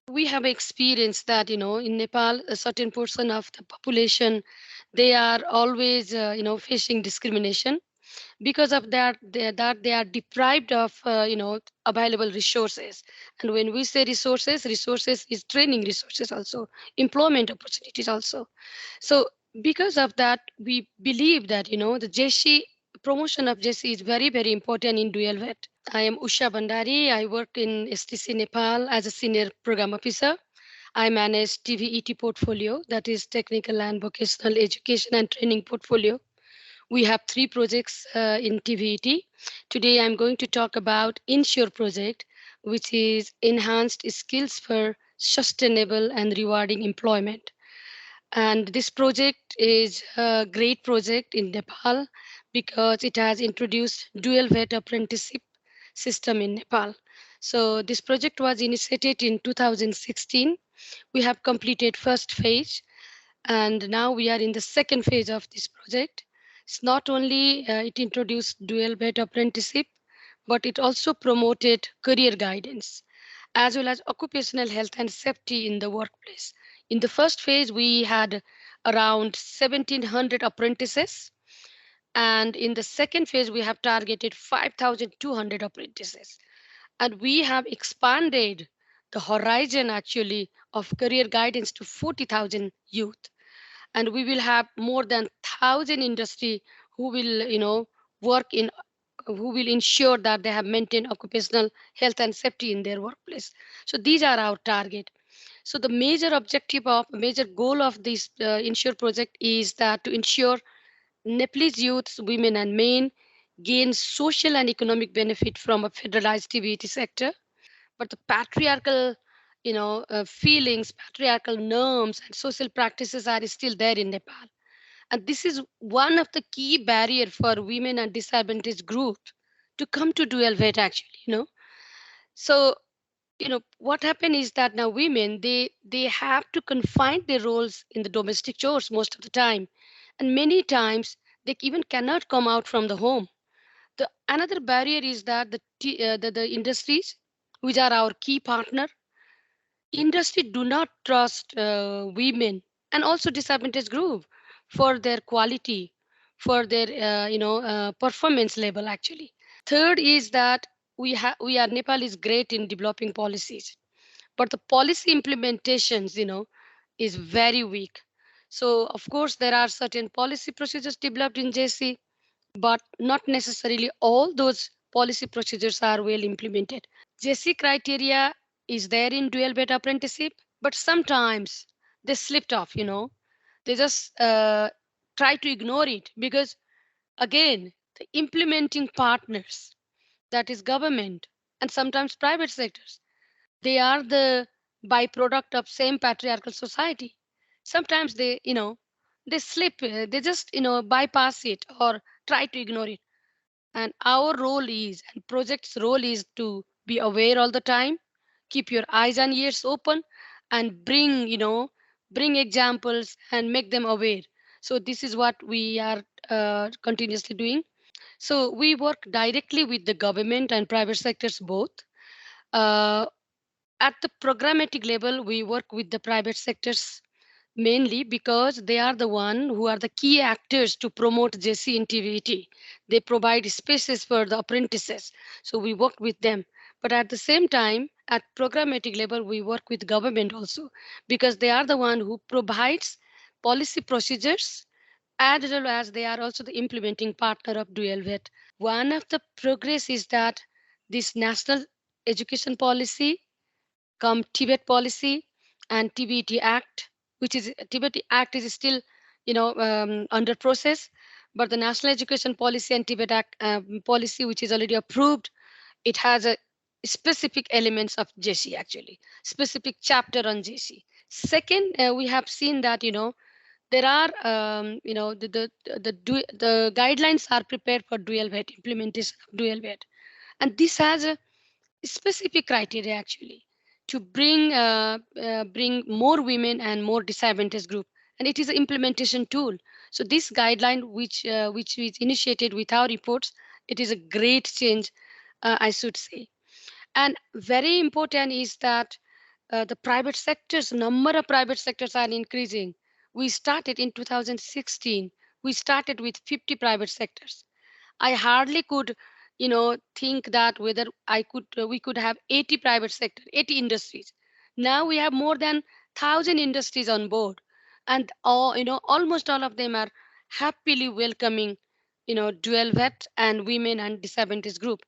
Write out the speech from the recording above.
We have experienced that, in Nepal, a certain portion of the population, they are always, facing discrimination. Because of that they are deprived of, available resources. And when we say resources is training resources also, employment opportunities also. So because of that, we believe that, the JC promotion of JC is very, very important in dual vet. I am Usha Bhandari. I work in SDC Nepal as a senior program officer. I manage TVET portfolio, that is technical and vocational education and training portfolio. We have three projects in TVET. Today, I'm going to talk about ENSSURE Project, which is Enhanced Skills for Sustainable and Rewarding Employment. And this project is a great project in Nepal because it has introduced dual vet apprenticeship system in Nepal. So this project was initiated in 2016. We have completed first phase, and now we are in the second phase of this project. It's not only it introduced dual vet apprenticeship, but it also promoted career guidance as well as occupational health and safety in the workplace. In the first phase, we had around 1,700 apprentices, and in the second phase, we have targeted 5,200 apprentices. And we have expanded the horizon actually of career guidance to 40,000 youth. And we will have more than 1,000 industry who will, work in, who will ensure that they have maintained occupational health and safety in their workplace. So these are our target. So the major goal of this ensure project is that to ensure Nepalese youths, women and men gain social and economic benefit from a federalized TVT sector. But the patriarchal, feelings, patriarchal norms and social practices are still there in Nepal. And this is one of the key barrier for women and disadvantaged groups to come to dual vet actually. So, what happened is that now women, they have to confine their roles in the domestic chores most of the time. And many times they even cannot come out from the home. The another barrier is that the industries, which are our key partner, industry do not trust women and also disadvantaged group for their quality, for their performance level actually. Third is that we are Nepal is great in developing policies, but the policy implementations, is very weak. So of course there are certain policy procedures developed in JC, but not necessarily all those policy procedures are well implemented. JC criteria is there in dual beta apprenticeship, but sometimes they slipped off. They just try to ignore it because, again, the implementing partners, that is government and sometimes private sectors, they are the byproduct of same patriarchal society. Sometimes they slip, they just, bypass it or try to ignore it. And our role is, and project's role is to be aware all the time, keep your eyes and ears open, and bring examples and make them aware. So this is what we are continuously doing. So we work directly with the government and private sectors both. Uh, at the programmatic level, we work with the private sectors mainly because they are the one who are the key actors to promote JC in TVET. They provide spaces for the apprentices, so we work with them. But at the same time, at programmatic level, we work with government also because they are the one who provides policy procedures as well as they are also the implementing partner of dual vet. One of the progress is that this national education policy come Tibet policy and TBT Act, which is Tibet Act is still under process, but the National Education Policy and Tibet Act policy, which is already approved, it has a specific elements of JC actually, specific chapter on JC. Second, we have seen that there are the guidelines are prepared for dual vet implementation of dual vet, and this has a specific criteria actually to bring more women and more disadvantaged group, and it is an implementation tool. So this guideline which is initiated with our reports, it is a great change, I should say. And very important is that the private sectors, number of private sectors are increasing. We started in 2016. We started with 50 private sectors. I hardly could, think that whether we could have 80 private sector, 80 industries. Now we have more than 1,000 industries on board, and almost all of them are happily welcoming, dual vet and women and disabilities group.